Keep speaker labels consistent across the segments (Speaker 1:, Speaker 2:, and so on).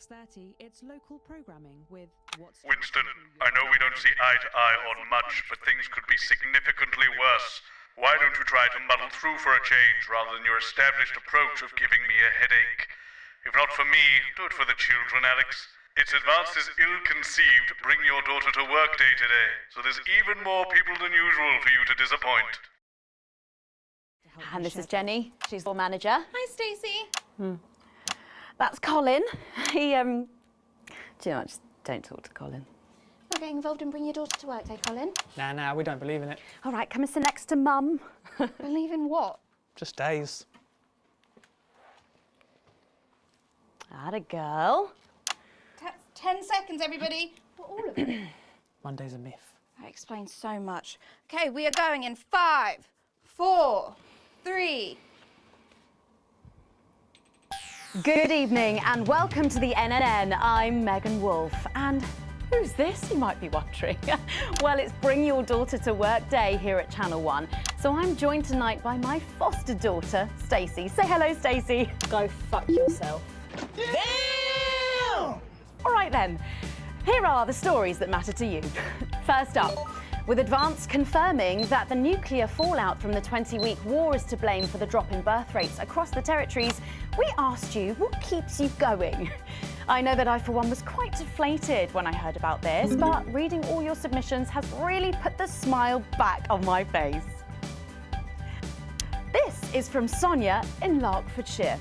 Speaker 1: 6:30, it's local programming with What's...
Speaker 2: Winston, I know we don't see eye to eye on much, but things could be significantly worse. Why don't you try to muddle through for a change rather than your established approach of giving me a headache? If not for me, do it for the children, Alex. It's advanced as ill-conceived bring your daughter to work day today, so there's even more people than usual for you to disappoint.
Speaker 3: And this is Jenny, she's our manager.
Speaker 4: Hi, Stacey.
Speaker 3: That's Colin. He, do you know what, just don't talk to Colin.
Speaker 4: Not getting involved in bringing your daughter to work day, Colin.
Speaker 5: Nah, we don't believe in it.
Speaker 3: All right, come and sit next to Mum.
Speaker 4: Believe in what?
Speaker 5: Just days.
Speaker 3: Atta girl.
Speaker 4: 10 seconds, everybody. What, all of it?
Speaker 5: Monday's a myth.
Speaker 4: That explains so much. Okay, we are going in 5, 4, 3.
Speaker 3: Good evening and welcome to the NNN. I'm Megan Wolfe. And who's this, you might be wondering? Well, it's Bring Your Daughter to Work Day here at Channel 1. So I'm joined tonight by my foster daughter, Stacey. Say hello, Stacey.
Speaker 6: Go fuck yourself.
Speaker 3: Damn! All right then, here are the stories that matter to you. First up, with Advance confirming that the nuclear fallout from the 20-week war is to blame for the drop in birth rates across the territories, we asked you what keeps you going. I know that I, for one, was quite deflated when I heard about this, but reading all your submissions has really put the smile back on my face. This is from Sonia in Larkfordshire.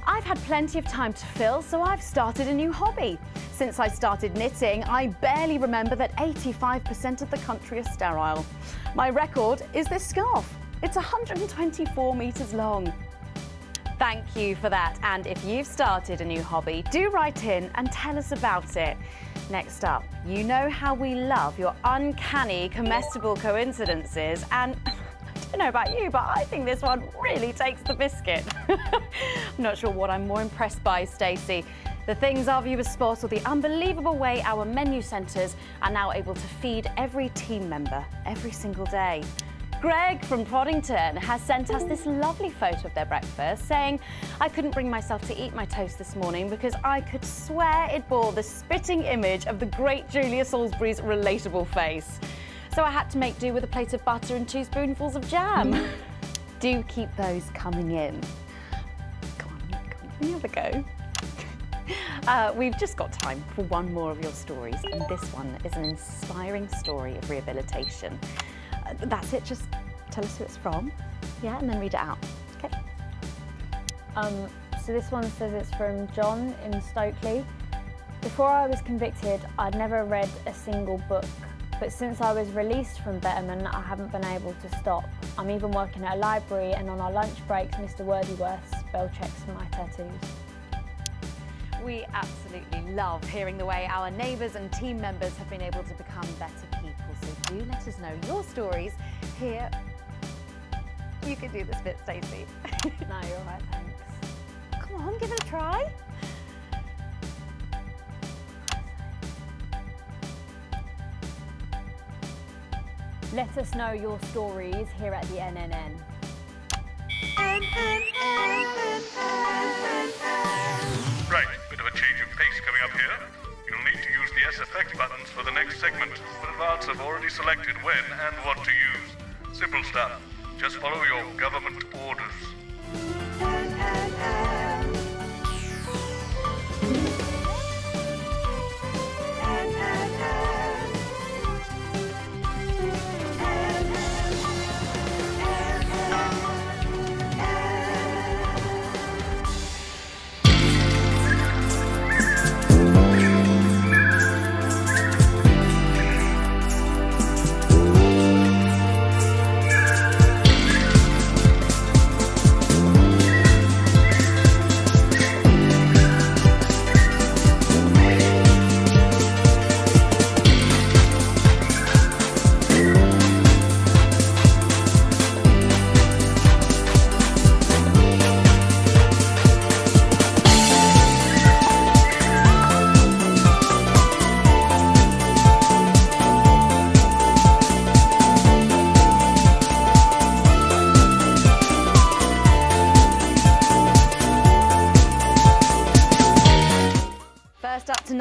Speaker 3: I've had plenty of time to fill, so I've started a new hobby. Since I started knitting, I barely remember that 85% of the country is sterile. My record is this scarf. It's 124 metres long. Thank you for that. And if you've started a new hobby, do write in and tell us about it. Next up, you know how we love your uncanny comestible coincidences, and I don't know about you, but I think this one really takes the biscuit. I'm not sure what I'm more impressed by, Stacey. The things our viewers spot, or the unbelievable way our menu centres are now able to feed every team member every single day. Greg from Proddington has sent us this lovely photo of their breakfast, saying, I couldn't bring myself to eat my toast this morning because I could swear it bore the spitting image of the great Julia Salisbury's relatable face. So I had to make do with a plate of butter and 2 spoonfuls of jam. Do keep those coming in. Come on, can you have a go? We've just got time for one more of your stories, and this one is an inspiring story of rehabilitation. That's it, just tell us who it's from, yeah, and then read it out, okay?
Speaker 6: So this one says it's from John in Stokely. Before I was convicted, I'd never read a single book, but since I was released from Betterman, I haven't been able to stop. I'm even working at a library, and on our lunch breaks, Mr. Worthyworth spell checks my tattoos.
Speaker 3: We absolutely love hearing the way our neighbours and team members have been able to become better people. So do let us know your stories here. You can do this bit, Stacey.
Speaker 6: No, you're all right, thanks.
Speaker 3: Come on, give it a try.
Speaker 6: Let us know your stories here at the NNN.
Speaker 2: Right, bit of a change of pace coming up here. You'll need to use the S effect buttons for the next segment, but Advance have already selected when and what to use. Simple stuff. Just follow your government orders.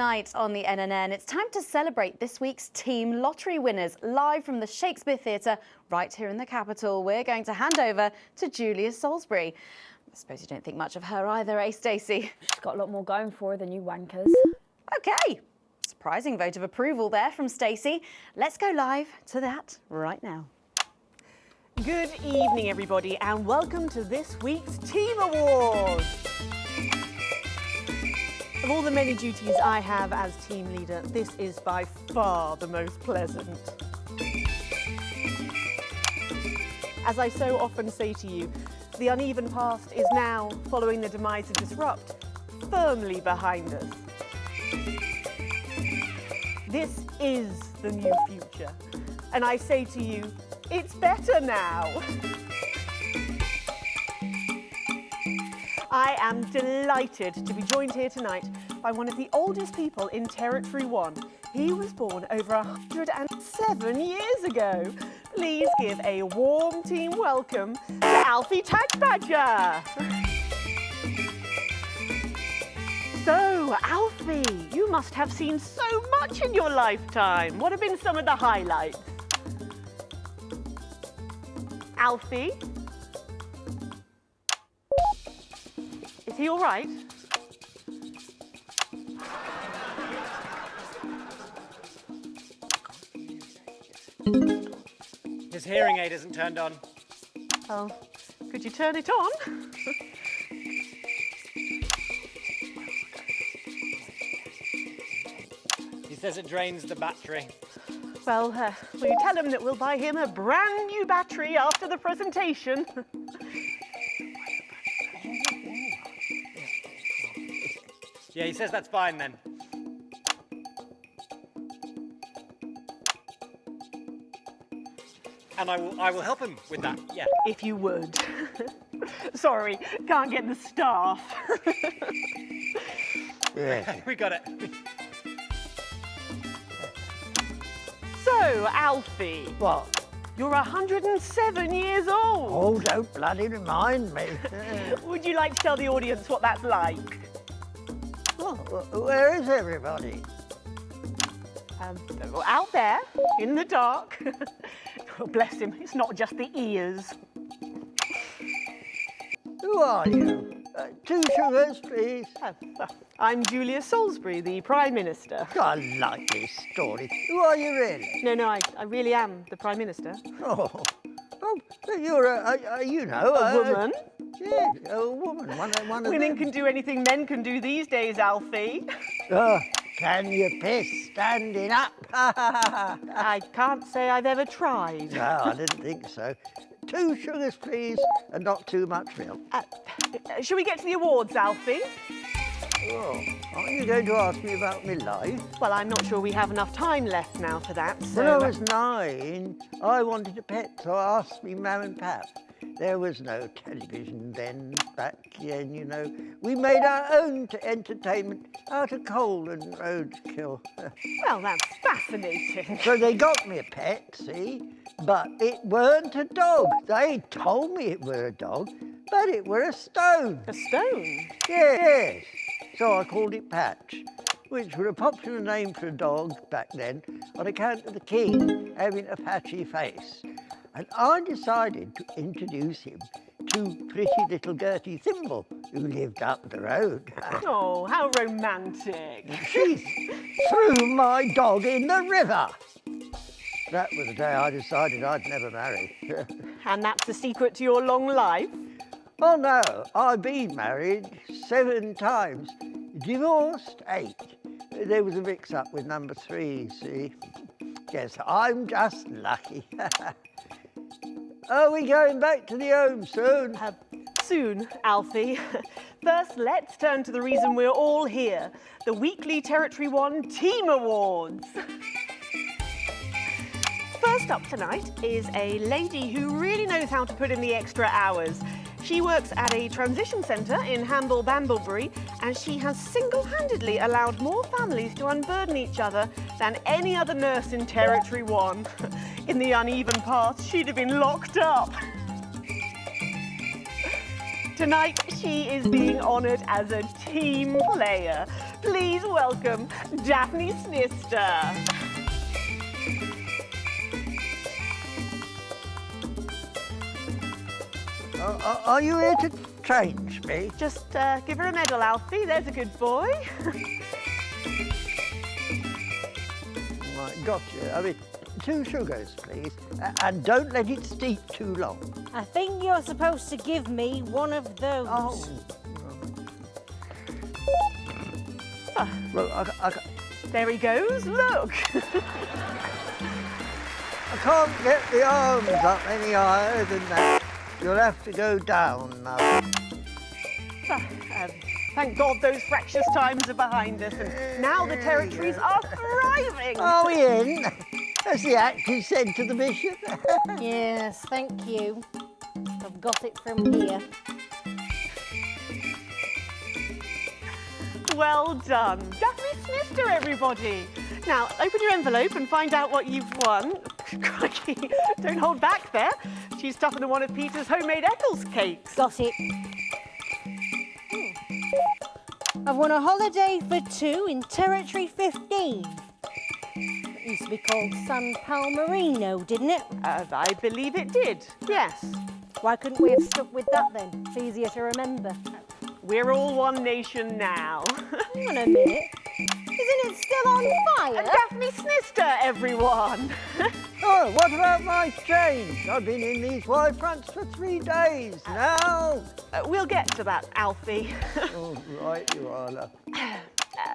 Speaker 3: tonight on the NNN, it's time to celebrate this week's team lottery winners live from the Shakespeare Theatre right here in the capital. We're going to hand over to Julia Salisbury. I suppose you don't think much of her either, eh, Stacey?
Speaker 6: She's got a lot more going for her than you wankers.
Speaker 3: OK. Surprising vote of approval there from Stacey. Let's go live to that right now.
Speaker 7: Good evening, everybody, and welcome to this week's Team Awards. Of all the many duties I have as team leader, this is by far the most pleasant. As I so often say to you, the uneven past is now, following the demise of Disrupt, firmly behind us. This is the new future, and I say to you, it's better now. I am delighted to be joined here tonight by one of the oldest people in Territory 1. He was born over 107 years ago. Please give a warm team welcome to Alfie Tagbadger. So, Alfie, you must have seen so much in your lifetime. What have been some of the highlights? Alfie? Is he all right?
Speaker 8: His hearing aid isn't turned on.
Speaker 7: Oh, could you turn it on?
Speaker 8: He says it drains the battery.
Speaker 7: Well, will you tell him that we'll buy him a brand new battery after the presentation?
Speaker 8: Yeah, he says that's fine then. And I will help him with that, yeah.
Speaker 7: If you would. Sorry, can't get the staff.
Speaker 8: We got it.
Speaker 7: So, Alfie.
Speaker 9: What?
Speaker 7: You're 107 years old.
Speaker 9: Oh, don't bloody remind me.
Speaker 7: Would you like to tell the audience what that's like?
Speaker 9: Well, where is everybody?
Speaker 7: Out there, in the dark. Oh, bless him, it's not just the ears.
Speaker 9: Who are you? 2 sugars, please.
Speaker 7: I'm Julia Salisbury, the Prime Minister.
Speaker 9: I like this story. Who are you really?
Speaker 7: No, I really am the Prime Minister.
Speaker 9: Oh, you're a
Speaker 7: woman?
Speaker 9: Yeah, a woman. One of
Speaker 7: Women
Speaker 9: them.
Speaker 7: can do anything men can do these days, Alfie.
Speaker 9: Can you piss standing up?
Speaker 7: I can't say I've ever tried.
Speaker 9: No, I didn't think so. 2 sugars, please, and not too much milk.
Speaker 7: Shall we get to the awards, Alfie?
Speaker 9: Oh, aren't you going to ask me about my life?
Speaker 7: Well, I'm not sure we have enough time left now for that, so...
Speaker 9: When I was 9, I wanted a pet, so I asked me mum and pap. There was no television then, back then, you know. We made our own entertainment out of coal and roadkill.
Speaker 7: Well, that's fascinating.
Speaker 9: So they got me a pet, see? But it weren't a dog. They told me it were a dog, but it were a stone.
Speaker 7: A stone?
Speaker 9: Yes. So I called it Patch, which was a popular name for a dog back then on account of the king having a patchy face. And I decided to introduce him to pretty little Gertie Thimble, who lived up the road.
Speaker 7: Oh, how romantic.
Speaker 9: She threw my dog in the river. That was the day I decided I'd never marry.
Speaker 7: And that's the secret to your long life?
Speaker 9: Oh no, I've been married 7 times, divorced 8. There was a mix-up with number 3, see? Yes, I'm just lucky. Are we going back to the home soon?
Speaker 7: Soon, Alfie. First, let's turn to the reason we're all here, the weekly Territory 1 Team Awards. First up tonight is a lady who really knows how to put in the extra hours. She works at a transition centre in Hamble-Bamblebury, and she has single-handedly allowed more families to unburden each other than any other nurse in Territory 1. In the uneven past, she'd have been locked up. Tonight, she is being honoured as a team player. Please welcome Daphne Snister.
Speaker 9: Are you here to change me?
Speaker 7: Just give her a medal, Alfie. There's a good boy.
Speaker 9: Right, gotcha. I mean, 2 sugars, please. And don't let it steep too long.
Speaker 10: I think you're supposed to give me one of those.
Speaker 9: Oh. Well,
Speaker 7: There he goes. Look.
Speaker 9: I can't get the arms up any higher than that. You'll have to go down now.
Speaker 7: Thank God those fractious times are behind us, and now the territories are thriving.
Speaker 9: Are we in? As the actress said to the bishop.
Speaker 10: Yes, thank you. I've got it from here.
Speaker 7: Well done. Daphne Snister, everybody. Now, open your envelope and find out what you've won. Crikey, don't hold back there. She's tougher than one of Peter's homemade Eccles cakes.
Speaker 10: Got it. I've won a holiday for 2 in Territory 15. It used to be called San Palmerino, didn't it?
Speaker 7: I believe it did, yes.
Speaker 10: Why couldn't we have stuck with that then? It's easier to remember.
Speaker 7: We're all one nation now.
Speaker 10: Hang on a minute. Isn't it still on fire?
Speaker 7: Daphne Snister, everyone.
Speaker 9: Oh, what about my change? I've been in these wide fronts for 3 days now.
Speaker 7: We'll get to that, Alfie.
Speaker 9: Oh, right you are, love.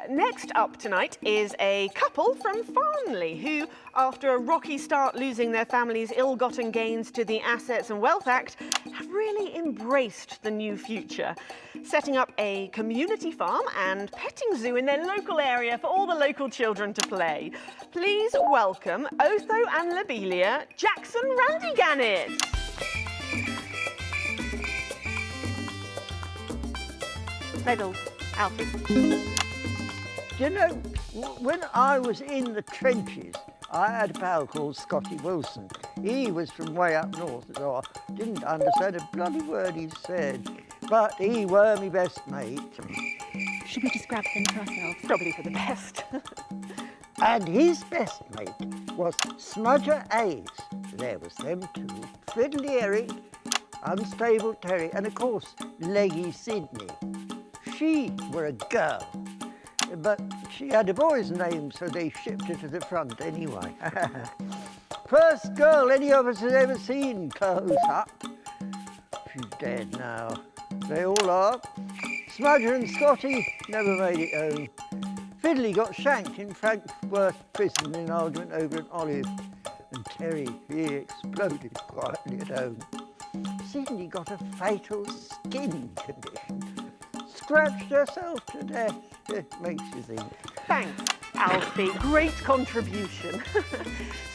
Speaker 7: Next up tonight is a couple from Farnley who, after a rocky start losing their family's ill-gotten gains to the Assets and Wealth Act, have really embraced the new future, setting up a community farm and petting zoo in their local area for all the local children to play. Please welcome Otho and Lobelia Jackson Randy-Gannett. Medals, Alfie.
Speaker 9: Do you know, when I was in the trenches, I had a pal called Scotty Wilson. He was from way up north, so I didn't understand a bloody word he said. But he were my best mate.
Speaker 3: Should we describe them to ourselves?
Speaker 7: Probably for the best.
Speaker 9: And his best mate was Smudger Ace. There was them two. Fiddly Eric, Unstable Terry, and of course, Leggy Sydney. She were a girl. But she had a boy's name, so they shipped her to the front anyway. First girl any of us has ever seen close up. She's dead now. They all are. Smudger and Scotty never made it home. Fiddly got shanked in Frankworth prison in an argument over an olive. And Terry, he exploded quietly at home. Sydney got a fatal skin condition. Scratched herself to death. It makes you think.
Speaker 7: Thanks, Alfie. Great contribution.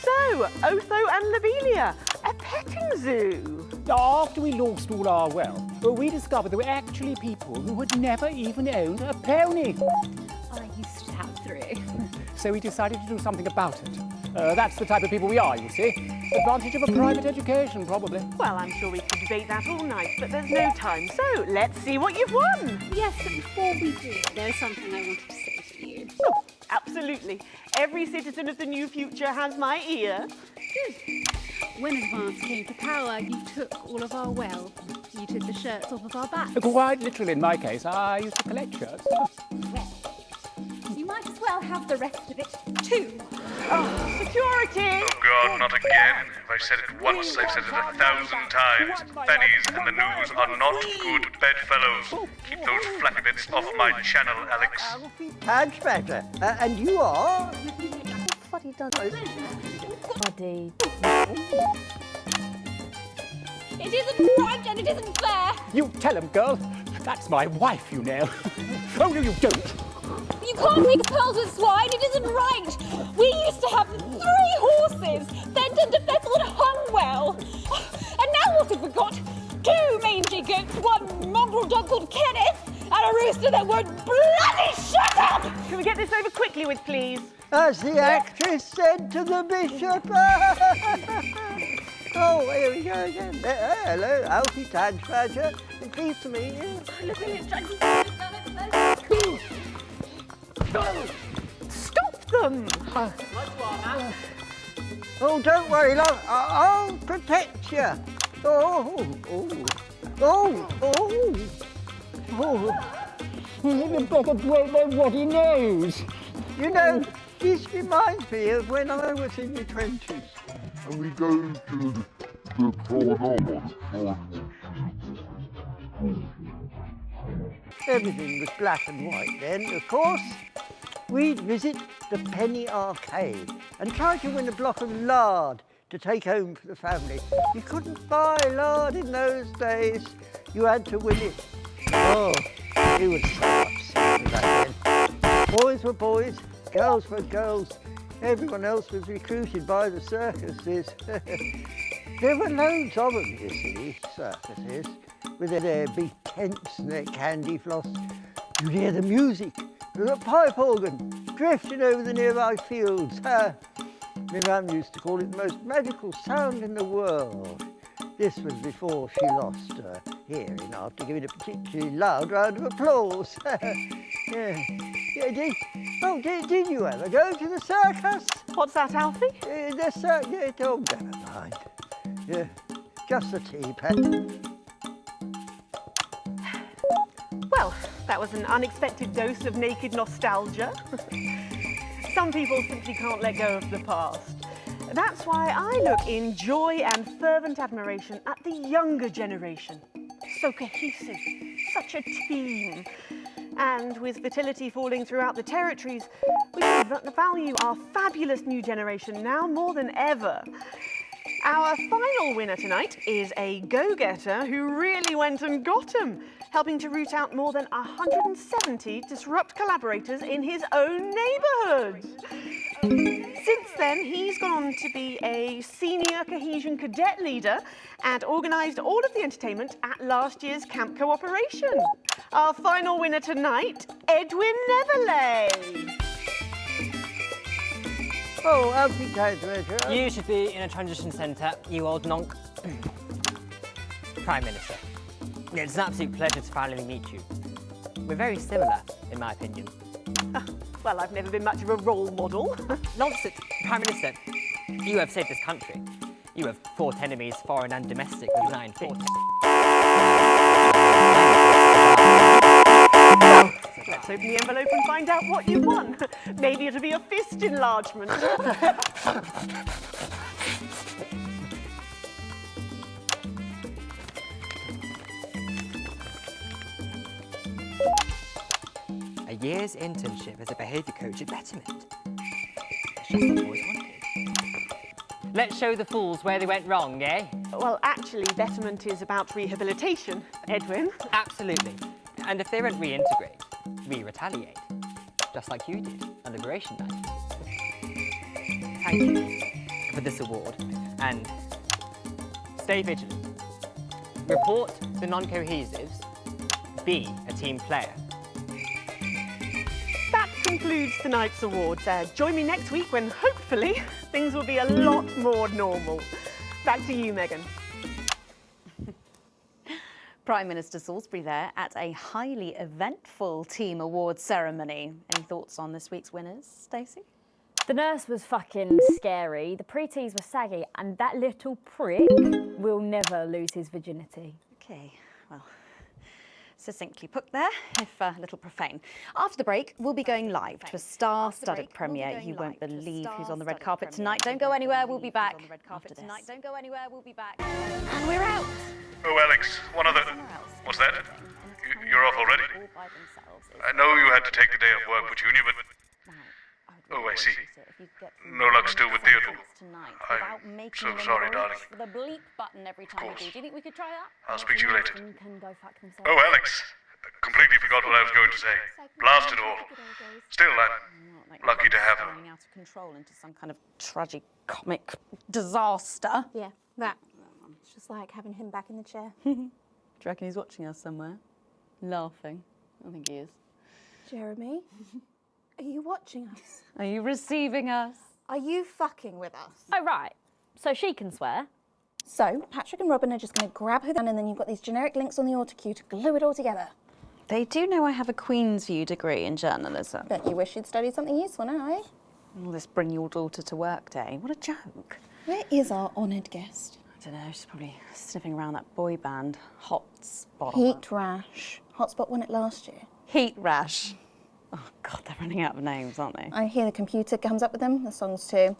Speaker 7: So, Otho and Lobelia, a petting zoo.
Speaker 11: After we lost all our wealth, we discovered there were actually people who had never even owned a pony.
Speaker 3: I used to have 3.
Speaker 11: So we decided to do something about it. That's the type of people we are, you see. Advantage of a private education, probably.
Speaker 7: Well, I'm sure we could debate that all night, but there's no time. So, let's see what you've won.
Speaker 3: Yes, but before we do, there's something I wanted to say to you.
Speaker 7: Oh, absolutely. Every citizen of the new future has my ear.
Speaker 3: When Advance came to power, you took all of our wealth. You took the shirts off of our backs.
Speaker 11: Quite literally, in my case, I used to collect shirts.
Speaker 3: Well, you might as well have the rest of it too.
Speaker 7: Oh, security!
Speaker 2: Oh God, not again. If I've said it once, I've said it 1,000 times. Fannies and the news are not good bedfellows. Keep those flappy bits off my channel, Alex.
Speaker 9: Badge better. And you are?
Speaker 6: Fuddy does. Fuddy.
Speaker 3: It isn't right and it isn't fair.
Speaker 11: You tell him, girl. That's my wife, you know. Oh, no, you don't.
Speaker 3: You can't make pearls with swine. It isn't right. We used to have 3 horses, Fenton, DeFessel and Hungwell. And now what have we got? 2 mangy goats, 1 mongrel dog called Kenneth, and a rooster that won't bloody shut up!
Speaker 7: Can we get this over quickly with, please?
Speaker 9: As the actress said to the bishop. Oh, here we go again. Hello, Alfie Tadge Badger. Pleased to meet you.
Speaker 7: Stop them!
Speaker 9: Oh, don't worry, love. I'll protect you. Oh, oh, oh, oh, oh.
Speaker 11: He'd better break my ruddy nose.
Speaker 9: You know, this reminds me of when I was in the trenches.
Speaker 12: And we go to the promenade.
Speaker 9: Everything was black and white then, of course. We'd visit the penny arcade and try to win a block of lard to take home for the family. You couldn't buy lard in those days. You had to win it. Oh, it was so upsetting back then. Boys were boys, girls were girls. Everyone else was recruited by the circuses. There were loads of them, you see, circuses, with their big tents and their candy floss. You'd hear the music, the pipe organ, drifting over the nearby fields. My mum used to call it the most magical sound in the world. This was before she lost her hearing after giving a particularly loud round of applause. Did you ever go to the circus?
Speaker 7: What's that, Alfie?
Speaker 9: The circus, oh, never mind. Yeah, just the tea, Pat.
Speaker 7: Well, that was an unexpected dose of naked nostalgia. Some people simply can't let go of the past. That's why I look in joy and fervent admiration at the younger generation. So cohesive, such a team. And with fertility falling throughout the territories, we should value our fabulous new generation now more than ever. Our final winner tonight is a go-getter who really went and got 'em, helping to root out more than 170 disrupt collaborators in his own neighbourhood. Since then, he's gone on to be a senior cohesion cadet leader and organised all of the entertainment at last year's camp cooperation. Our final winner tonight, Edwin Neverley.
Speaker 9: Oh, I'll be Treasurer.
Speaker 13: You should be in a transition centre, you old nonk. Prime Minister. It's an absolute pleasure to finally meet you. We're very similar, in my opinion.
Speaker 7: Well, I've never been much of a role model.
Speaker 13: Nonsense. Prime Minister, you have saved this country. You have fought enemies, foreign and domestic, with 9 forts.
Speaker 7: Well, let's open the envelope and find out what you won. Maybe it'll be a fist enlargement.
Speaker 13: A year's internship as a behaviour coach at Betterment. It's just what I've always wanted. Let's show the fools where they went wrong, eh?
Speaker 7: Well, actually, Betterment is about rehabilitation, Edwin.
Speaker 13: Absolutely. And if they don't reintegrate, we retaliate. Just like you did on Liberation Night. Thank you for this award. And stay vigilant. Report the non-cohesives. Be a team player.
Speaker 7: That concludes tonight's awards. Join me next week when, hopefully, things will be a lot more normal. Back to you, Megan.
Speaker 3: Prime Minister Salisbury there at a highly eventful team awards ceremony. Any thoughts on this week's winners, Stacey?
Speaker 6: The nurse was fucking scary, the pretties were saggy, and that little prick will never lose his virginity.
Speaker 3: Okay, well, succinctly put there, if a little profane. After the break, we'll be going live to a star-studded premiere. You won't believe who's on the red carpet tonight. Don't go anywhere, we'll be back after this.
Speaker 1: Don't go anywhere, we'll be back.
Speaker 3: And we're out.
Speaker 2: Oh, Alex, one other... What's that? You're off already? I know you had to take the day off work with Junior, but... Oh, I see. No luck still with Theodore. I'm so sorry, darling.
Speaker 3: The bleep button every time we do. Do you think we could try that?
Speaker 2: I'll speak to you later. Oh, Alex, completely forgot what I was going to say. Blast it all. Still, I'm lucky to have her.
Speaker 3: Out of control into some kind of tragic comic disaster.
Speaker 4: Yeah, that. It's just like having him back in the chair.
Speaker 3: Do you reckon he's watching us somewhere? Laughing. I think he is.
Speaker 4: Jeremy, are you watching us?
Speaker 3: Are you receiving us?
Speaker 4: Are you fucking with us?
Speaker 6: Oh, right. So she can swear.
Speaker 4: So, Patrick and Robin are just going to grab her down and then you've got these generic links on the auto cue to glue it all together.
Speaker 3: They do know I have a Queen's View degree in journalism.
Speaker 4: Don't you wish you'd studied something useful now, eh?
Speaker 3: All this bring your daughter to work day. What a joke.
Speaker 4: Where is our honoured guest?
Speaker 3: I don't know, she's probably sniffing around that boy band, Hot Spot.
Speaker 4: Heat Rash. Hotspot won it last year.
Speaker 3: Heat Rash. Oh, God, they're running out of names, aren't they?
Speaker 4: I hear the computer comes up with them, the songs too.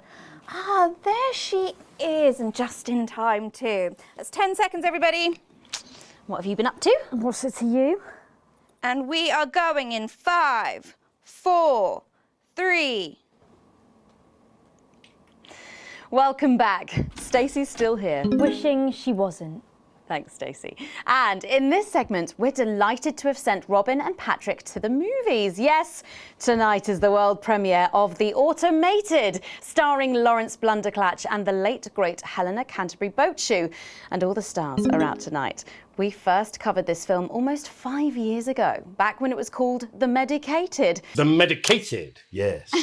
Speaker 4: Ah, there she is, and just in time too. That's 10 seconds, everybody.
Speaker 3: What have you been up to?
Speaker 6: What's it to you?
Speaker 4: And we are going in 5, 4, 3.
Speaker 3: Welcome back. Stacey's still here.
Speaker 6: Wishing she wasn't.
Speaker 3: Thanks, Stacey. And in this segment, we're delighted to have sent Robin and Patrick to the movies. Yes, tonight is the world premiere of The Automated, starring Lawrence Blunderclatch and the late, great Helena Canterbury Boatshoe. And all the stars are out tonight. We first covered this film almost 5 years ago, back when it was called The Medicated.
Speaker 14: The Medicated, yes.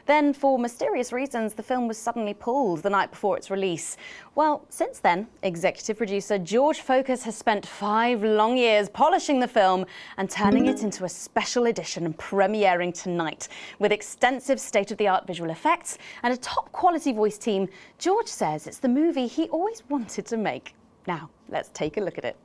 Speaker 3: Then, for mysterious reasons, the film was suddenly pulled the night before its release. Well, since then, executive producer George Focus has spent 5 long years polishing the film and turning it into a special edition and premiering tonight. With extensive state-of-the-art visual effects and a top-quality voice team, George says it's the movie he always wanted to make. Now, let's take a look at it.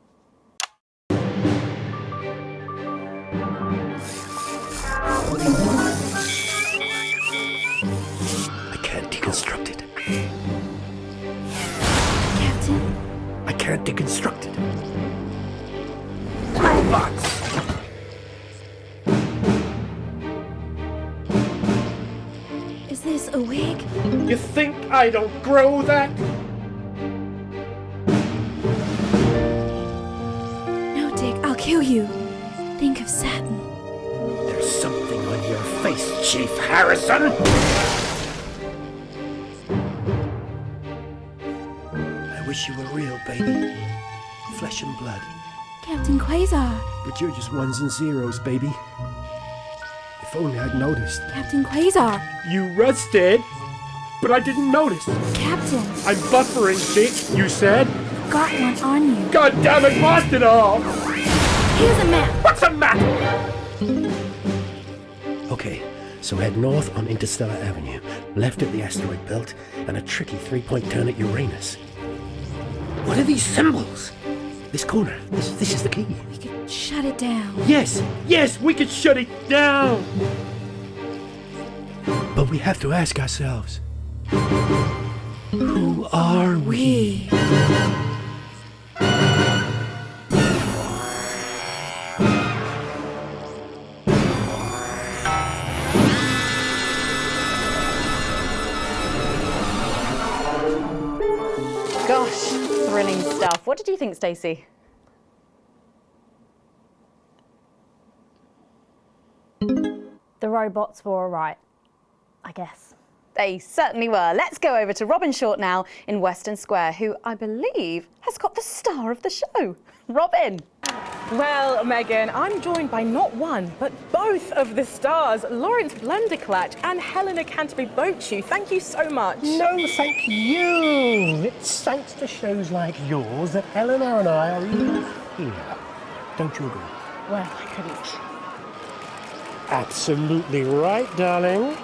Speaker 14: I can't deconstruct it.
Speaker 10: Captain?
Speaker 14: I can't deconstruct it. Robots!
Speaker 10: Is this a wig?
Speaker 14: You think I don't grow that?
Speaker 10: No, Dick, I'll kill you. Think of satin.
Speaker 14: There's something on your face, Chief Harrison! I wish you were real, baby. Flesh and blood.
Speaker 10: Captain Quasar.
Speaker 14: But you're just ones and zeros, baby. If only I'd noticed.
Speaker 10: Captain Quasar.
Speaker 14: You rusted, but I didn't notice.
Speaker 10: Captain.
Speaker 14: I'm buffering, Dick, you said.
Speaker 10: Got one on you.
Speaker 14: God damn it, blast it off!
Speaker 10: Here's a map.
Speaker 14: What's a map? Okay, so head north on Interstellar Avenue, left at the asteroid belt, and a tricky 3-point turn at Uranus. What are these symbols? This corner, this is the key.
Speaker 10: We could shut it down.
Speaker 14: Yes, we could shut it down! But we have to ask ourselves, who are we?
Speaker 3: Gosh, thrilling stuff. What did you think, Stacey?
Speaker 6: The robots were all right, I guess.
Speaker 3: They certainly were. Let's go over to Robin Short now in Western Square, who I believe has got the star of the show. Robin.
Speaker 15: Well, Megan, I'm joined by not one, but both of the stars, Lawrence Blunderclatch and Helena Canterbury Boatshoe. Thank you so much.
Speaker 14: No, thank you. It's thanks to shows like yours that Helena and I are even here. Don't you agree?
Speaker 15: Well, I couldn't.
Speaker 14: Absolutely right, darling.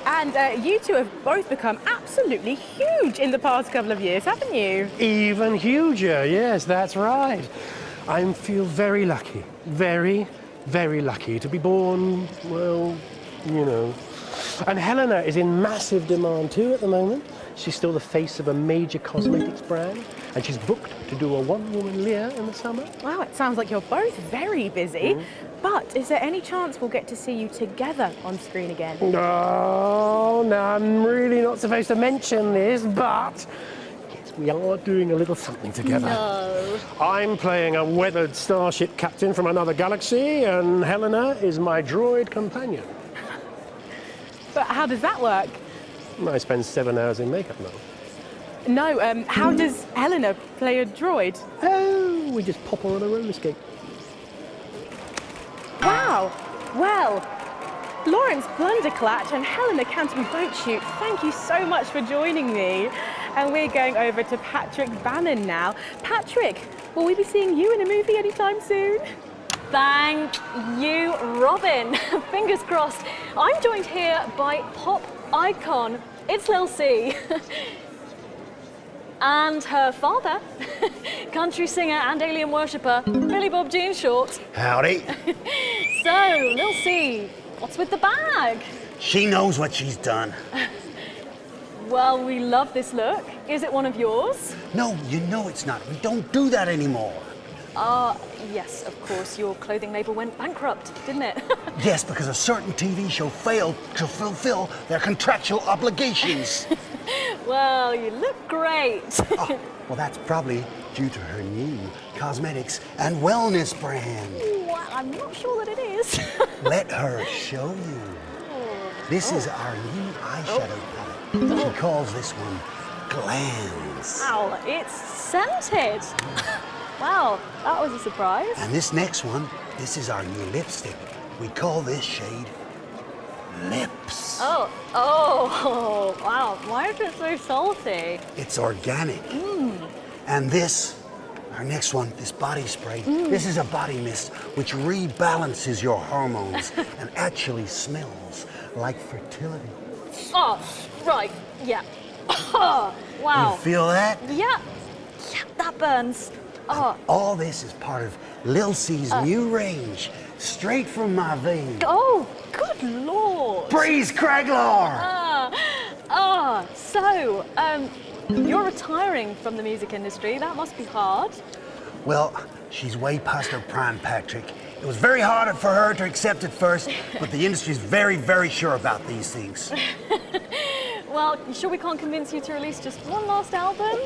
Speaker 15: And you two have both become absolutely huge in the past couple of years, haven't you?
Speaker 14: Even huger, yes, that's right. I feel very lucky, very, very lucky to be born, well, you know. And Helena is in massive demand too at the moment. She's still the face of a major cosmetics brand, and she's booked to do a one-woman Lear in the summer.
Speaker 15: Wow, it sounds like you're both very busy. But is there any chance we'll get to see you together on screen again?
Speaker 14: No, I'm really not supposed to mention this, but yes, we are doing a little something together.
Speaker 15: No.
Speaker 14: I'm playing a weathered starship captain from another galaxy, and Helena is my droid companion.
Speaker 15: But how does that work?
Speaker 14: I spend 7 hours in makeup now.
Speaker 15: No, how does Helena play a droid?
Speaker 14: Oh, we just pop her on a roller skate.
Speaker 15: Wow! Well, Lawrence Blunderclatch and Helena Canterbury Boatshoe, thank you so much for joining me. And we're going over to Patrick Bannon now. Patrick, will we be seeing you in a movie anytime soon?
Speaker 16: Thank you, Robin. Fingers crossed. I'm joined here by pop icon. It's Lil C. And her father, country singer and alien worshipper, Billy Bob Jean Short.
Speaker 17: Howdy.
Speaker 16: So, Lil C, what's with the bag?
Speaker 17: She knows what she's done.
Speaker 16: Well, we love this look. Is it one of yours?
Speaker 17: No, you know it's not. We don't do that anymore.
Speaker 16: Yes, of course. Your clothing label went bankrupt, didn't it?
Speaker 17: Yes, because a certain TV show failed to fulfill their contractual obligations.
Speaker 16: Well, you look great.
Speaker 17: Well, that's probably due to her new cosmetics and wellness brand.
Speaker 16: Well, I'm not sure that it is.
Speaker 17: Let her show you. This is our new eyeshadow palette. She calls this one Glands.
Speaker 16: Wow, it's scented. Wow, that was a surprise.
Speaker 17: And this next one, this is our new lipstick. We call this shade Lips.
Speaker 16: Oh, wow. Why is it so salty?
Speaker 17: It's organic. And this, our next one, this body spray, this is a body mist which rebalances your hormones and actually smells like fertility.
Speaker 16: Oh, right, yeah. Oh, wow.
Speaker 17: You feel that?
Speaker 16: Yeah, that burns. Oh.
Speaker 17: All this is part of Lil C's new range, straight from my veins.
Speaker 16: Oh, good Lord.
Speaker 17: Breeze Craglar!
Speaker 16: So, you're retiring from the music industry. That must be hard.
Speaker 17: Well, she's way past her prime, Patrick. It was very hard for her to accept at first, but the industry's very, very sure about these things.
Speaker 16: Well, you sure we can't convince you to release just one last album?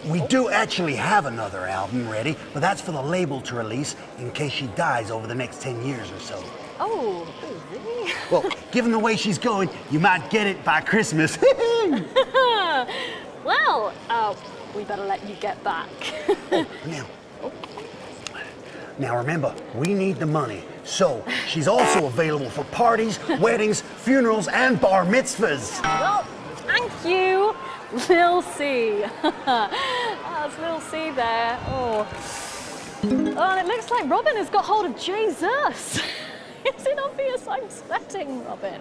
Speaker 17: We do actually have another album ready, but that's for the label to release in case she dies over the next 10 years or so.
Speaker 16: Oh, really?
Speaker 17: Well, given the way she's going, you might get it by Christmas.
Speaker 16: Well, we better let you get back.
Speaker 17: Now remember, we need the money. So, she's also available for parties, weddings, funerals, and bar mitzvahs.
Speaker 16: Well, thank you, Lil C. That's Lil C there. Oh, and it looks like Robin has got hold of Jesus. Is it obvious I'm sweating, Robin?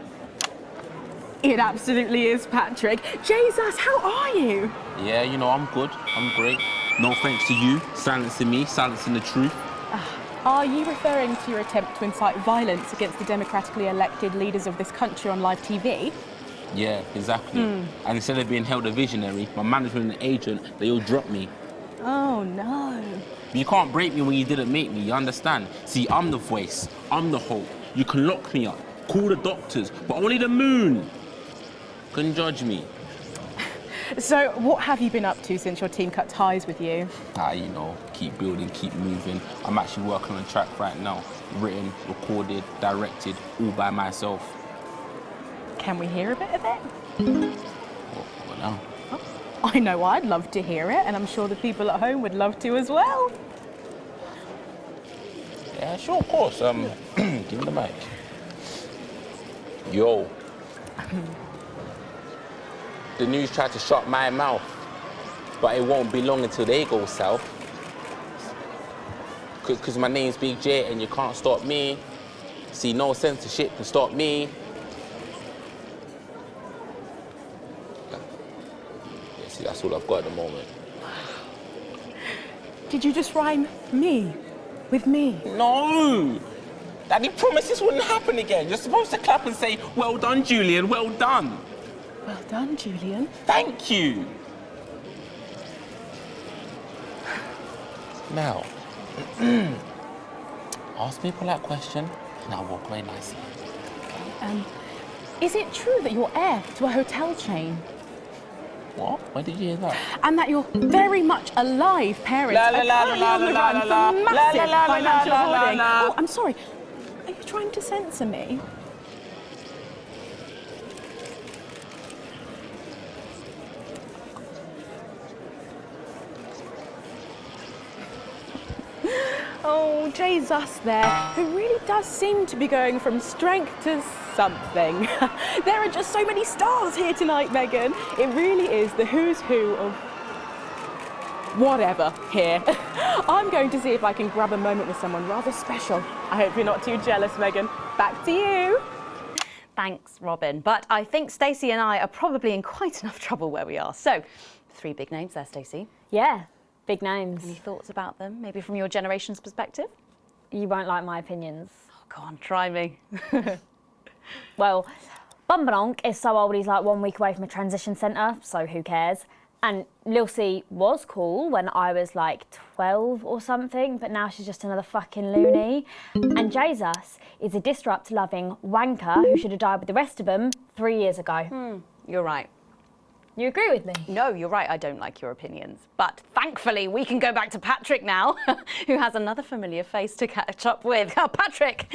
Speaker 15: It absolutely is, Patrick. Jesus, how are you?
Speaker 18: Yeah, you know, I'm good. I'm great. No thanks to you, silencing me, silencing the truth.
Speaker 15: Are you referring to your attempt to incite violence against the democratically elected leaders of this country on live TV?
Speaker 18: Yeah, exactly. And instead of being held a visionary, my management and agent, they all dropped me.
Speaker 15: Oh, no.
Speaker 18: But you can't break me when you didn't make me, you understand? See, I'm the voice, I'm the hope. You can lock me up, call the doctors, but only the moon can judge me.
Speaker 15: So, what have you been up to since your team cut ties with you?
Speaker 18: You know, keep building, keep moving. I'm actually working on a track right now. Written, recorded, directed, all by myself.
Speaker 15: Can we hear a bit of it?
Speaker 18: What now?
Speaker 15: I know I'd love to hear it, and I'm sure the people at home would love to as well.
Speaker 18: Yeah, sure, of course. Give me the mic. Yo. The news tried to shut my mouth, but it won't be long until they go south. Cause my name's Big J and you can't stop me. See, no censorship can stop me. Yeah, see, that's all I've got at the moment.
Speaker 15: Did you just rhyme me with me?
Speaker 18: No! Daddy promised this wouldn't happen again. You're supposed to clap and say, well done, Julian, well done.
Speaker 15: Well done, Julian.
Speaker 18: Thank you. Now, ask me a polite question, and I'll walk away nicely.
Speaker 15: Okay, is it true that you're heir to a hotel chain?
Speaker 18: What? Where did you hear that?
Speaker 15: And that you're very much alive parent are currently on the run for massive financial hoarding. Oh, I'm sorry. Are you trying to censor me? Oh, Jesus there, who really does seem to be going from strength to something. There are just so many stars here tonight, Megan. It really is the who's who of whatever here. I'm going to see if I can grab a moment with someone rather special. I hope you're not too jealous, Megan. Back to you.
Speaker 3: Thanks, Robin. But I think Stacey and I are probably in quite enough trouble where we are. So, 3 big names there, Stacey.
Speaker 6: Yeah, big names.
Speaker 3: Any thoughts about them, maybe from your generation's perspective?
Speaker 6: You won't like my opinions.
Speaker 3: Oh, go on, try me.
Speaker 6: Well, Bumbanonk is so old he's like 1 week away from a transition centre, so who cares? And Lil C was cool when I was like 12 or something, but now she's just another fucking loony. And Jesus is a disrupt-loving wanker who should have died with the rest of them 3 years ago.
Speaker 3: You're right.
Speaker 6: You agree with me?
Speaker 3: No, you're right, I don't like your opinions. But thankfully, we can go back to Patrick now, who has another familiar face to catch up with. Oh, Patrick!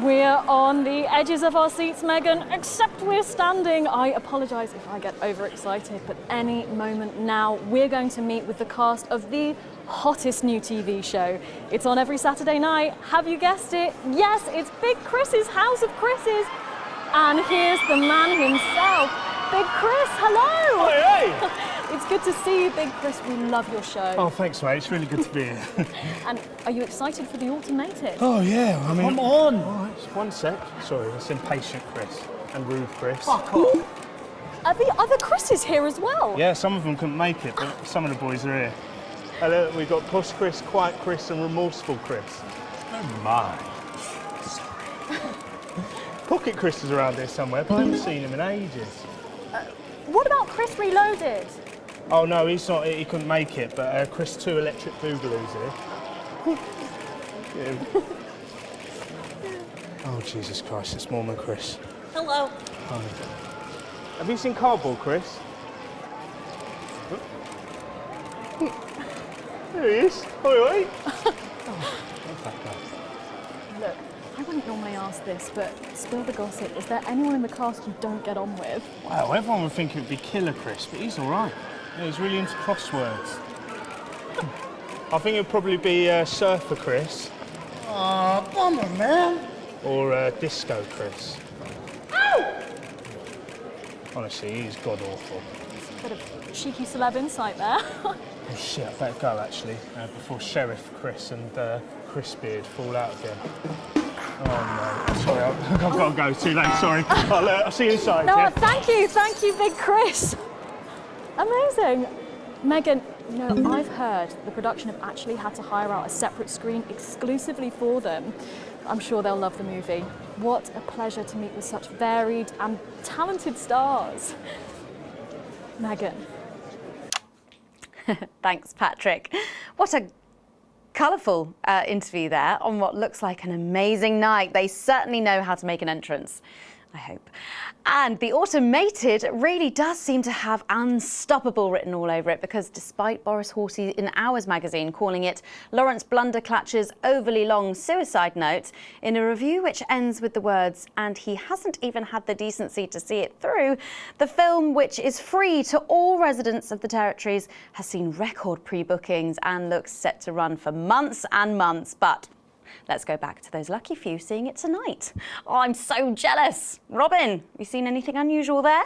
Speaker 16: We're on the edges of our seats, Megan, except we're standing. I apologise if I get overexcited, but any moment now, we're going to meet with the cast of the hottest new TV show. It's on every Saturday night. Have you guessed it? Yes, it's Big Chris's House of Chris's. And here's the man himself, Big Chris, hello!
Speaker 19: Hey, hey!
Speaker 16: It's good to see you, Big Chris. We love your show.
Speaker 19: Oh, thanks, mate. It's really good to be here.
Speaker 16: And are you excited for the automated?
Speaker 19: Oh, yeah. I mean...
Speaker 16: Come on!
Speaker 19: All right, just 1 sec. Sorry, that's impatient Chris and rude Chris.
Speaker 16: Fuck off! Are the other Chris's here as well?
Speaker 19: Yeah, some of them couldn't make it, but some of the boys are here. Hello, we've got Posh Chris, Quiet Chris and Remorseful Chris. Oh, my. Pocket Chris is around here somewhere, but I haven't seen him in ages.
Speaker 16: What about Chris Reloaded?
Speaker 19: Oh no, he's not. He couldn't make it. But Chris 2 Electric Boogaloo's here. Yeah. Oh Jesus Christ! It's Mormon Chris.
Speaker 16: Hello.
Speaker 19: Hi. Have you seen Cardboard Chris? There he is. Oi, oi.
Speaker 16: Look, I wouldn't normally ask this, but spill the gossip. Is there anyone in the cast you don't get on with?
Speaker 19: Wow, everyone would think it would be Killer Chris, but he's all right. Yeah, he's really into crosswords. I think it'd probably be Surfer Chris.
Speaker 10: Aw, bummer, man.
Speaker 19: Or Disco Chris.
Speaker 16: Ow!
Speaker 19: Honestly, he's god-awful.
Speaker 16: Bit of cheeky celeb insight there.
Speaker 19: Oh shit, I better go actually, before Sheriff Chris and Chris Beard fall out again. Oh no, sorry, I've got to go, too late, sorry. I'll see you inside,
Speaker 16: No,
Speaker 19: yeah?
Speaker 16: thank you, Big Chris. Amazing. Megan, you know, I've heard the production have actually had to hire out a separate screen exclusively for them. I'm sure they'll love the movie. What a pleasure to meet with such varied and talented stars. Megan.
Speaker 3: Thanks, Patrick. What a colourful interview there on what looks like an amazing night. They certainly know how to make an entrance, I hope. And the automated really does seem to have unstoppable written all over it, because despite Boris Hawsey in Hours magazine calling it Lawrence Blunderclatch's overly long suicide note, in a review which ends with the words, and he hasn't even had the decency to see it through, the film, which is free to all residents of the territories, has seen record pre-bookings and looks set to run for months and months. But let's go back to those lucky few seeing it tonight. Oh, I'm so jealous. Robin, you seen anything unusual there?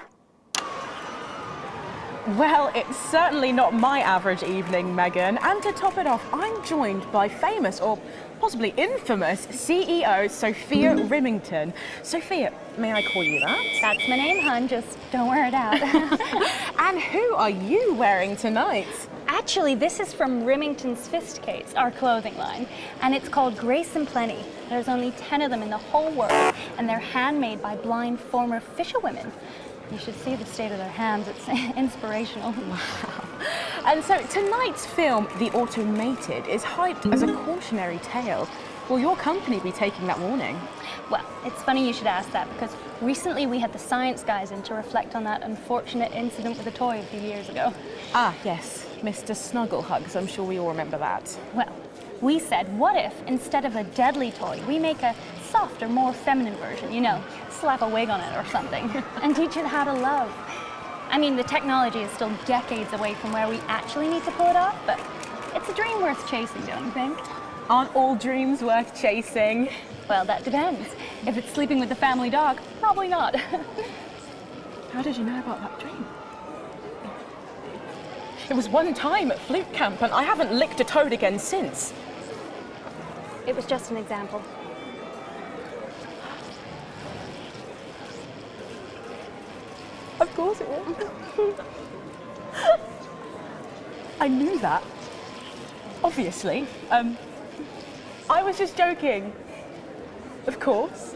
Speaker 15: Well, it's certainly not my average evening, Megan. And to top it off, I'm joined by famous, or possibly infamous, CEO Sophia Rimington. Sophia, may I call you that?
Speaker 20: That's my name, hun. Just don't wear it out.
Speaker 15: And who are you wearing tonight?
Speaker 20: Actually, this is from Rimington Sophisticates, our clothing line, and it's called Grace and Plenty. There's only 10 of them in the whole world, and they're handmade by blind former fisherwomen. You should see the state of their hands. It's inspirational.
Speaker 15: Wow. And so tonight's film, The Automated, is hyped as a cautionary tale. Will your company be taking that warning?
Speaker 20: Well, it's funny you should ask that, because recently we had the science guys in to reflect on that unfortunate incident with a toy a few years ago.
Speaker 15: Ah, yes, Mr. Snugglehugs. I'm sure we all remember that.
Speaker 20: Well, we said, what if, instead of a deadly toy, we make a softer, more feminine version, you know, slap a wig on it or something, and teach it how to love. I mean, the technology is still decades away from where we actually need to pull it off, but it's a dream worth chasing, don't you think?
Speaker 15: Aren't all dreams worth chasing?
Speaker 20: Well, that depends. If it's sleeping with the family dog, probably not.
Speaker 15: How did you know about that dream? It was one time at flute camp and I haven't licked a toad again since.
Speaker 20: It was just an example.
Speaker 15: Of course it was. I knew that. Obviously. I was just joking. Of course.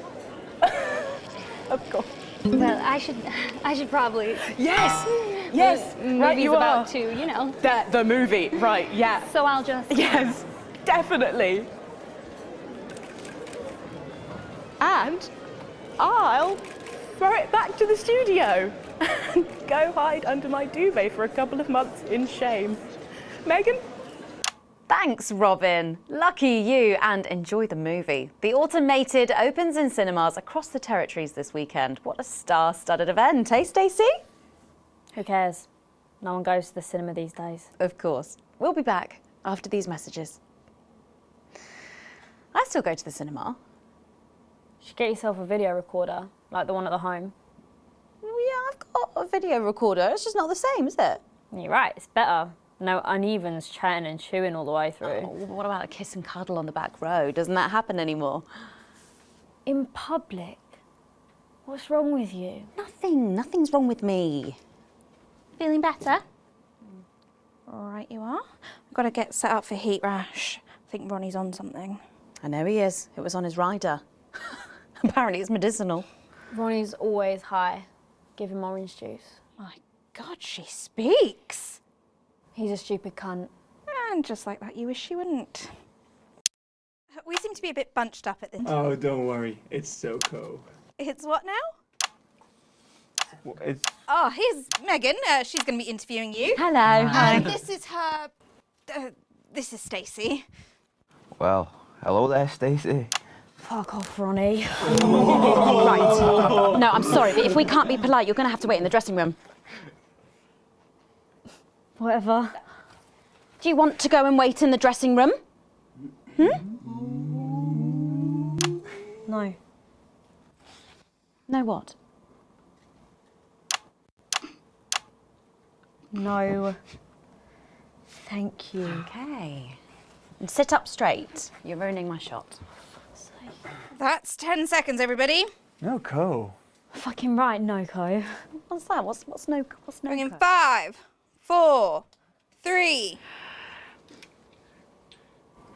Speaker 15: Of course.
Speaker 20: Well, I should probably.
Speaker 15: Yes! Yes!
Speaker 20: The
Speaker 15: Right,
Speaker 20: movie's
Speaker 15: you
Speaker 20: about
Speaker 15: are.
Speaker 20: to, you know.
Speaker 15: The movie, right, yeah.
Speaker 20: So I'll just.
Speaker 15: Yes, definitely. And I'll throw it back to the studio. Go hide under my duvet for a couple of months in shame. Megan?
Speaker 3: Thanks, Robin. Lucky you, and enjoy the movie. The Automated opens in cinemas across the territories this weekend. What a star-studded event, eh, Stacey?
Speaker 6: Who cares? No one goes to the cinema these days.
Speaker 3: Of course. We'll be back after these messages. I still go to the cinema.
Speaker 6: You should get yourself a video recorder, like the one at the home.
Speaker 3: Well, yeah, I've got a video recorder. It's just not the same, is it?
Speaker 6: You're right, it's better. No unevens chatting and chewing all the way through.
Speaker 3: Oh, what about a kiss and cuddle on the back row? Doesn't that happen anymore?
Speaker 6: In public? What's wrong with you?
Speaker 3: Nothing's wrong with me.
Speaker 4: Feeling better? All right, you are. We've got to get set up for heat rash. I think Ronnie's on something.
Speaker 3: I know he is. It was on his rider. Apparently it's medicinal.
Speaker 6: Ronnie's always high. Give him orange juice.
Speaker 4: My God, she speaks.
Speaker 6: He's a stupid cunt.
Speaker 4: And just like that, you wish she wouldn't. We seem to be a bit bunched up at this.
Speaker 19: Oh, don't worry. It's SoCo.
Speaker 4: It's what now?
Speaker 19: Well, it's...
Speaker 4: Oh, here's Megan. She's going to be interviewing you.
Speaker 3: Hello. Hi.
Speaker 4: This is her. This is Stacey.
Speaker 21: Well, hello there, Stacey.
Speaker 6: Fuck off, Ronnie.
Speaker 3: Right. No, I'm sorry, but if we can't be polite, you're going to have to wait in the dressing room.
Speaker 6: Whatever.
Speaker 3: Do you want to go and wait in the dressing room?
Speaker 6: No.
Speaker 3: No what?
Speaker 6: No. Thank you.
Speaker 3: Okay. And sit up straight. You're ruining my shot.
Speaker 4: That's 10 seconds, everybody.
Speaker 19: No co.
Speaker 6: Fucking right, Noko.
Speaker 3: What's that? What's no?
Speaker 4: Bring in 5, 4, 3.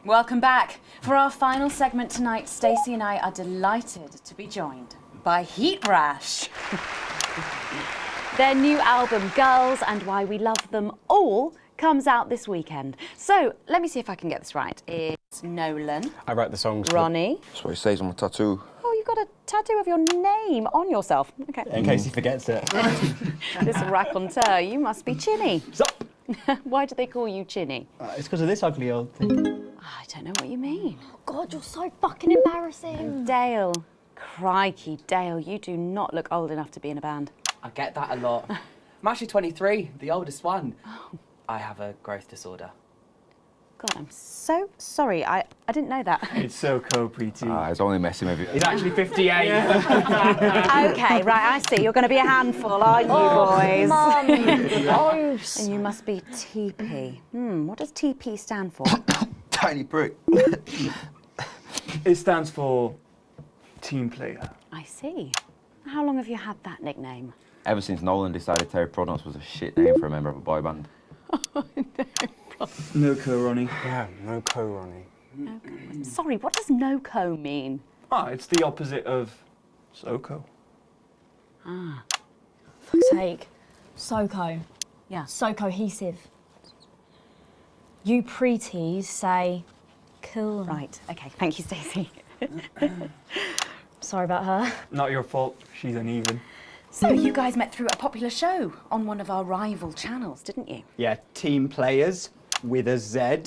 Speaker 3: Welcome back. For our final segment tonight, Stacey and I are delighted to be joined by Heat Rash. Their new album, Girls and Why We Love Them All, comes out this weekend. So, let me see if I can get this right. It's Nolan.
Speaker 22: I write the songs.
Speaker 3: Ronnie.
Speaker 21: That's what it says on my tattoo.
Speaker 3: Oh, you've got a tattoo of your name on yourself. Okay.
Speaker 22: In case he forgets it.
Speaker 3: This raconteur, you must be Chinny.
Speaker 22: Stop!
Speaker 3: Why do they call you Chinny?
Speaker 22: It's because of this ugly old thing.
Speaker 3: I don't know what you mean.
Speaker 6: Oh God, you're so fucking embarrassing.
Speaker 3: Dale. Crikey, Dale, you do not look old enough to be in a band.
Speaker 13: I get that a lot. I'm actually 23, the oldest one. I have a growth disorder.
Speaker 3: God, I'm so sorry. I didn't know that.
Speaker 19: It's SoCo, Preeti.
Speaker 21: He's only messing with you.
Speaker 19: He's actually 58.
Speaker 3: Okay, right, I see. You're going to be a handful, aren't you, boys?
Speaker 6: Mum.
Speaker 3: And you must be TP. What does TP stand for?
Speaker 21: Tiny prick.
Speaker 19: It stands for team player.
Speaker 3: I see. How long have you had that nickname?
Speaker 21: Ever since Nolan decided Terry Prodance was a shit name for a member of a boy band.
Speaker 19: No co, Ronnie.
Speaker 22: Yeah, no co, Ronnie.
Speaker 3: No-co. Sorry, what does no-co mean?
Speaker 19: It's the opposite of SoCo.
Speaker 3: Ah.
Speaker 6: Fuck's sake. SoCo.
Speaker 3: Yeah.
Speaker 6: So cohesive. You preties say cool.
Speaker 3: Right, okay. Thank you, Stacey.
Speaker 6: Sorry about her.
Speaker 19: Not your fault. She's uneven.
Speaker 3: So you guys met through a popular show on one of our rival channels, didn't you?
Speaker 23: Yeah, Team Players with a Z.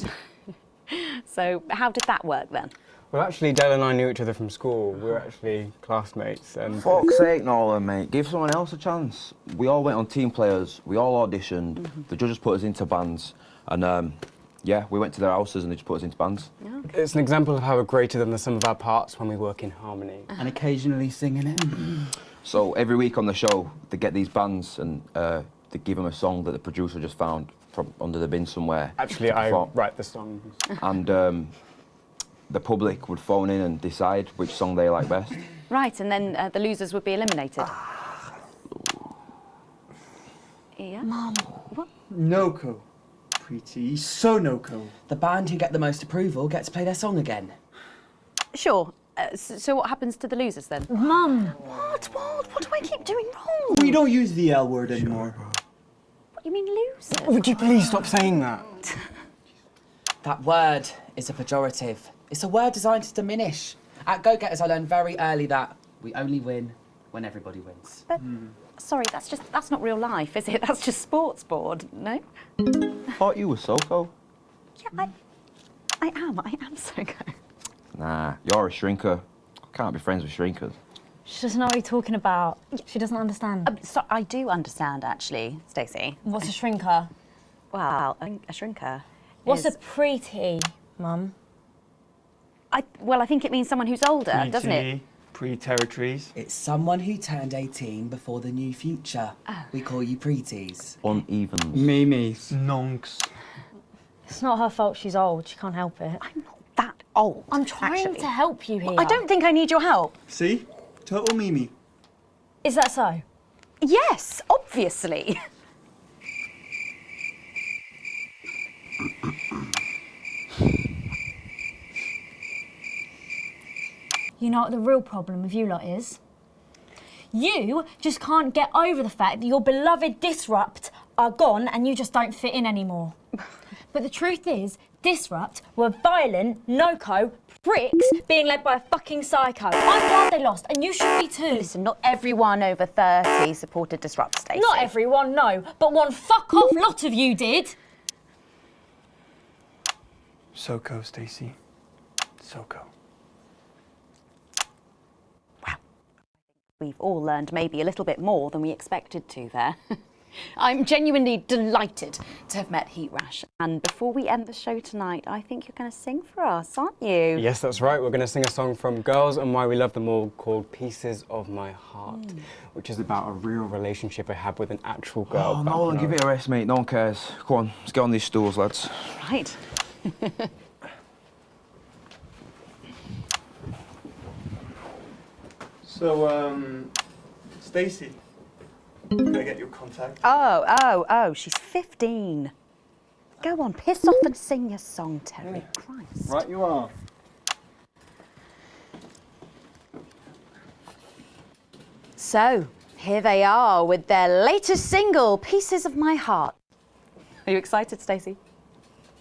Speaker 3: So how did that work then?
Speaker 22: Well, actually, Dale and I knew each other from school. We were actually classmates. And
Speaker 21: Fuck's sake, Nolan, mate. Give someone else a chance. We all went on Team Players. We all auditioned. The judges put us into bands. And, yeah, we went to their houses and they just put us into bands.
Speaker 3: Okay.
Speaker 22: It's an example of how we're greater than the sum of our parts when we work in harmony.
Speaker 23: And occasionally singing it.
Speaker 21: So every week on the show, they get these bands and they give them a song that the producer just found under the bin somewhere.
Speaker 22: Actually, I write the songs.
Speaker 21: And the public would phone in and decide which song they like best.
Speaker 3: Right, and then the losers would be eliminated. Yeah?
Speaker 5: Mum.
Speaker 3: What?
Speaker 23: No-co. Pretty, so no-co.
Speaker 5: The band who get the most approval get to play their song again.
Speaker 3: Sure. So what happens to the losers then?
Speaker 16: Mum.
Speaker 3: What do I keep doing wrong?
Speaker 23: We don't use the L word anymore.
Speaker 3: What, you mean losers?
Speaker 22: Would you please stop saying that?
Speaker 5: That word is a pejorative. It's a word designed to diminish. At Go-Getters, I learned very early that we only win when everybody wins.
Speaker 3: But, sorry, that's not real life, is it? That's just sports board, no?
Speaker 21: Thought you were Soko.
Speaker 3: Yeah, I am Soko.
Speaker 21: Nah, you're a shrinker. Can't be friends with shrinkers.
Speaker 6: She doesn't know what you're talking about. She doesn't understand.
Speaker 3: So I do understand, actually, Stacey.
Speaker 6: What's a shrinker?
Speaker 3: Well, a shrinker.
Speaker 6: What's a pretty, Mum?
Speaker 3: Well, I think it means someone who's older, doesn't it?
Speaker 23: Pre-territories.
Speaker 5: It's someone who turned 18 before the new future. We call you preties.
Speaker 21: Unevens.
Speaker 23: Mimis. Nonks.
Speaker 6: It's not her fault she's old. She can't help it.
Speaker 3: I'm not that old.
Speaker 6: I'm trying to help you here.
Speaker 3: I don't think I need your help.
Speaker 23: See? Total Mimi.
Speaker 6: Is that so?
Speaker 3: Yes, obviously.
Speaker 6: You know what the real problem with you lot is? You just can't get over the fact that your beloved Disrupt are gone and you just don't fit in anymore. But the truth is, Disrupt were violent, no-co pricks being led by a fucking psycho. I'm glad they lost, and you should be too.
Speaker 3: Listen, not everyone over 30 supported Disrupt, Stacey.
Speaker 6: Not everyone, no, but one fuck-off lot of you did.
Speaker 23: Soko, Stacey. Soko.
Speaker 3: We've all learned maybe a little bit more than we expected to there. I'm genuinely delighted to have met Heat Rash. And before we end the show tonight, I think you're going to sing for us, aren't you?
Speaker 22: Yes, that's right. We're going to sing a song from Girls and Why We Love Them All called Pieces of My Heart, which is about a real relationship I had with an actual girl.
Speaker 21: Oh, Nolan, give it a rest, mate. No one cares. Come on, let's get on these stools, lads.
Speaker 3: Right.
Speaker 23: So, Stacey, can I get your contact?
Speaker 3: Oh, she's 15. Go on, piss off and sing your song, Terry. Christ.
Speaker 23: Right you are.
Speaker 3: So, here they are with their latest single, Pieces of My Heart. Are you excited, Stacey?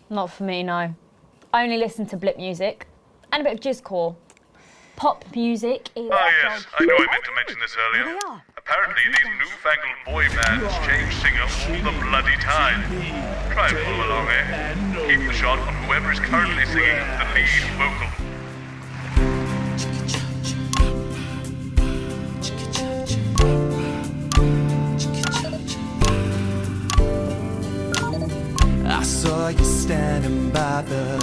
Speaker 6: Not for me, no. I only listen to blip music and a bit of jizzcore. Pop music is...
Speaker 2: Ah, yes, I know I meant to mention this earlier. Apparently, these newfangled boy bands change singer all the bloody time. Try and follow along, eh? Keep the shot on whoever is currently singing the lead vocal.
Speaker 8: I saw you standing by the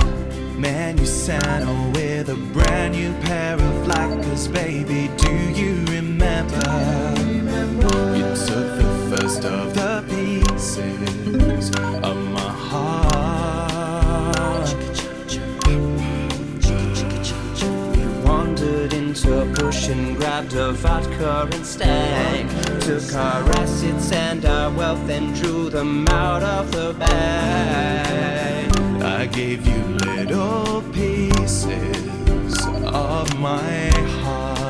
Speaker 8: menu center with a brand new pair of Lakers, baby. Do you remember? You took the first of the pieces of my heart. You wandered into a bush and grabbed a vodka instead. Took our assets and our wealth and drew them out of the bag. I gave you little pieces of my heart.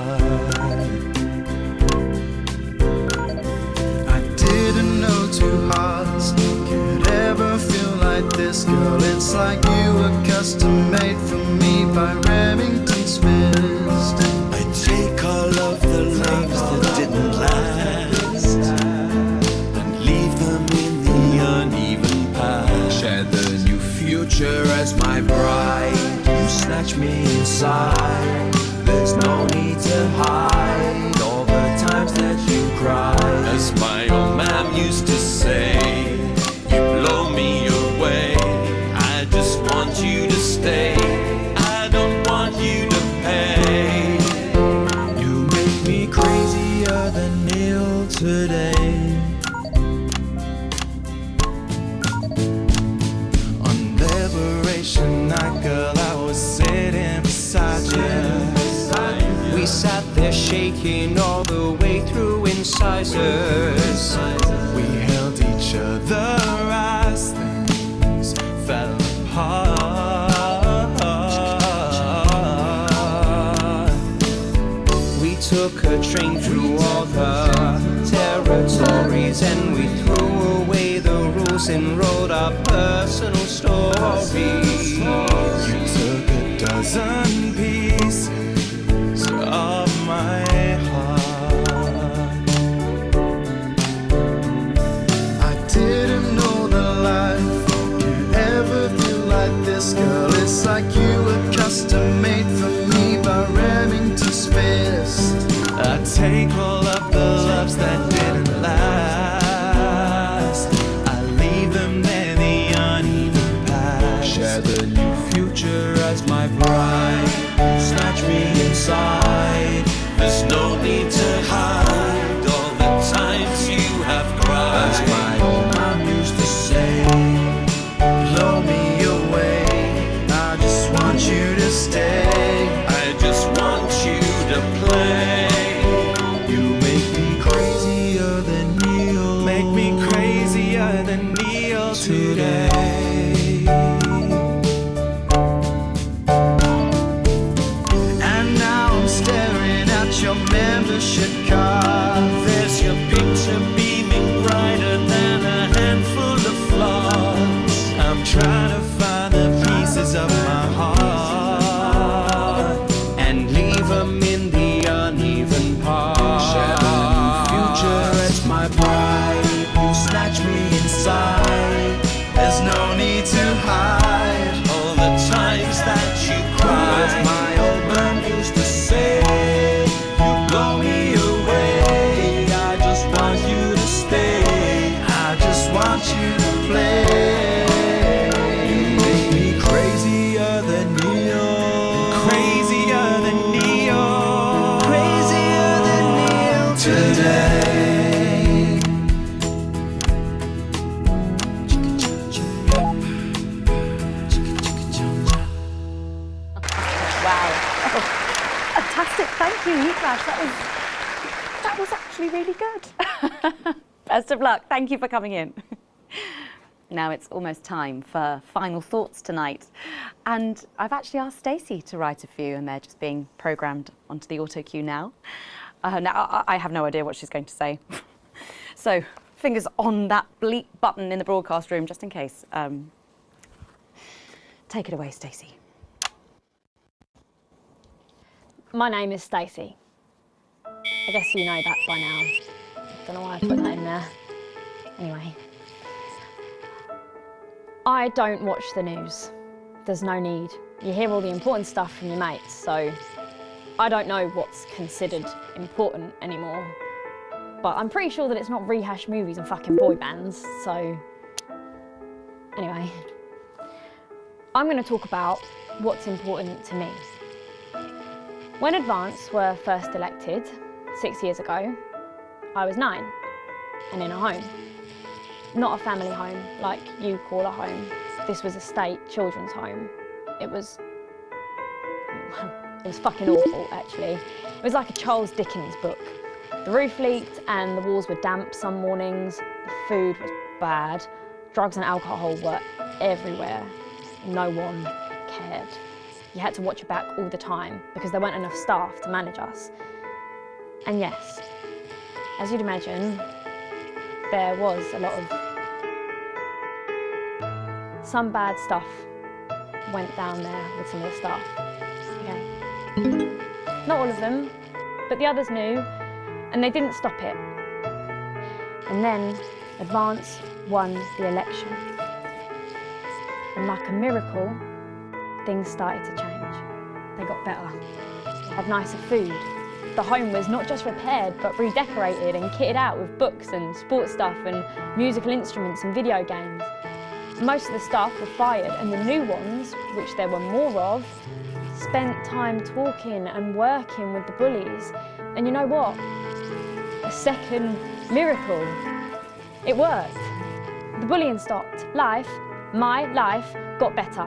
Speaker 8: I didn't know two hearts could ever feel like this, girl. It's like you were custom made for me by Remington Smith. I take all of the loves that didn't last and leave them in the uneven past. Share the new future as my bride. You snatch me inside. There's no need to hide all the times that you cried. As my old man used to say, you blow me away. I just want you to stay. I don't want you to pay. You make me crazier than Neil today. shaking all the way through incisors. We held each other as things fell apart. We took a train through all the territories, and we threw away the rules and wrote our personal stories. You took a dozen pieces of my heart. I didn't know that life could ever feel like this, girl. It's like you were custom made for me by Remington's fist. I take all of the loves that didn't last, I leave them there, the uneven past. Share the new future as my bride, snatch me inside. There's no need to hide all the times you have cried. As my old man used to say, blow me away, I just want you to stay, I just want you to play. You make me crazier than Neil, make me crazier than Neil today. And now I'm staring at your membership card. There's your picture beaming brighter than a handful of flaws. I'm trying to find the pieces of my heart and leave them in the uneven parts. Share the new future as my bride, you snatch me inside. There's no need to hide all the times that you cried. As my old man used to say, you blow me away, I just want you to stay, I just want you to play. You make me crazier than Neo, crazier than Neo, crazier than Neo today.
Speaker 3: Wow. Oh, fantastic. Thank you, Niklash. That was actually really good. Best of luck. Thank you for coming in. Now it's almost time for final thoughts tonight. And I've actually asked Stacey to write a few, and they're just being programmed onto the auto cue now. Now, I have no idea what she's going to say. So, fingers on that bleep button in the broadcast room, just in case. Take it away, Stacey.
Speaker 6: My name is Stacey. I guess you know that by now. Don't know why I put that in there. Anyway. I don't watch the news. There's no need. You hear all the important stuff from your mates, so I don't know what's considered important anymore. But I'm pretty sure that it's not rehashed movies and fucking boy bands, so anyway. I'm going to talk about what's important to me. When Advance were first elected 6 years ago, I was 9 and in a home. Not a family home like you call a home. This was a state children's home. It was fucking awful, actually. It was like a Charles Dickens book. The roof leaked and the walls were damp some mornings. The food was bad. Drugs and alcohol were everywhere. No one cared. You had to watch your back all the time because there weren't enough staff to manage us. And yes, as you'd imagine, there was a lot of... Some bad stuff went down there with some of the staff. Okay. Not all of them, but the others knew, and they didn't stop it. And then Advance won the election. And like a miracle, things started to change. They got better. They had nicer food. The home was not just repaired, but redecorated and kitted out with books and sports stuff and musical instruments and video games. Most of the staff were fired, and the new ones, which there were more of, spent time talking and working with the bullies. And you know what? A second miracle. It worked. The bullying stopped. Life, my life, got better.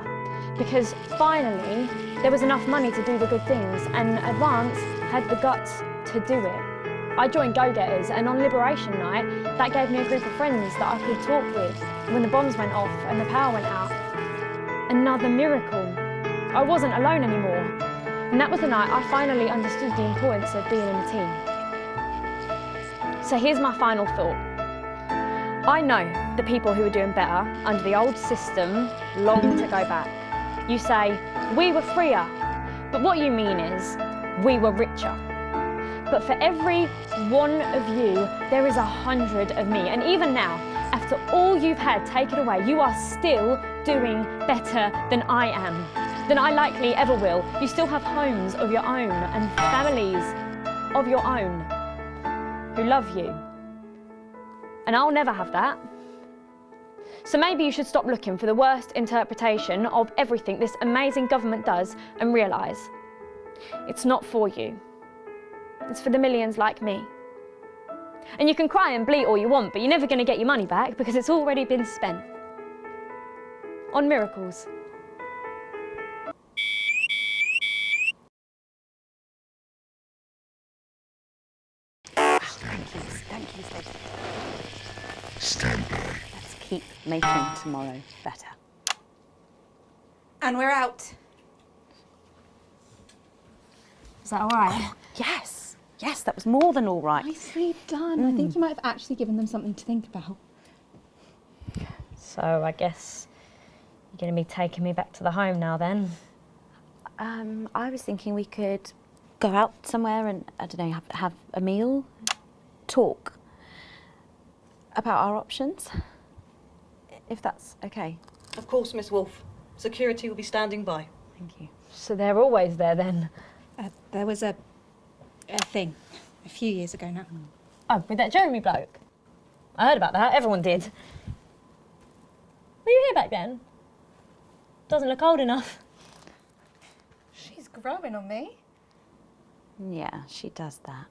Speaker 6: Because finally, there was enough money to do the good things, and Advance had the guts to do it. I joined Go-Getters, and on Liberation Night, that gave me a group of friends that I could talk with when the bombs went off and the power went out. Another miracle. I wasn't alone anymore. And that was the night I finally understood the importance of being in a team. So here's my final thought. I know the people who are doing better under the old system long to go back. You say, we were freer, but what you mean is, we were richer. But for every one of you, there is 100 of me. And even now, after all you've had taken away, you are still doing better than I am, than I likely ever will. You still have homes of your own and families of your own who love you. And I'll never have that. So maybe you should stop looking for the worst interpretation of everything this amazing government does and realise it's not for you. It's for the millions like me. And you can cry and bleat all you want, but you're never going to get your money back because it's already been spent on miracles.
Speaker 3: Thank you, Stacey.
Speaker 9: Stand by.
Speaker 3: Let's keep making tomorrow better.
Speaker 4: And we're out.
Speaker 3: Is that all right? Yes. Yes, that was more than all right.
Speaker 4: Nicely done. I think you might have actually given them something to think about.
Speaker 6: So I guess you're going to be taking me back to the home now then?
Speaker 3: I was thinking we could go out somewhere and, I don't know, have a meal, talk about our options, if that's okay.
Speaker 11: Of course, Miss Wolfe. Security will be standing by.
Speaker 3: Thank you.
Speaker 6: So they're always there then?
Speaker 4: There was a thing a few years ago now.
Speaker 6: Oh, with that Jeremy bloke? I heard about that, everyone did. Were you here back then? Doesn't look old enough.
Speaker 4: She's growing on me.
Speaker 3: Yeah, she does that.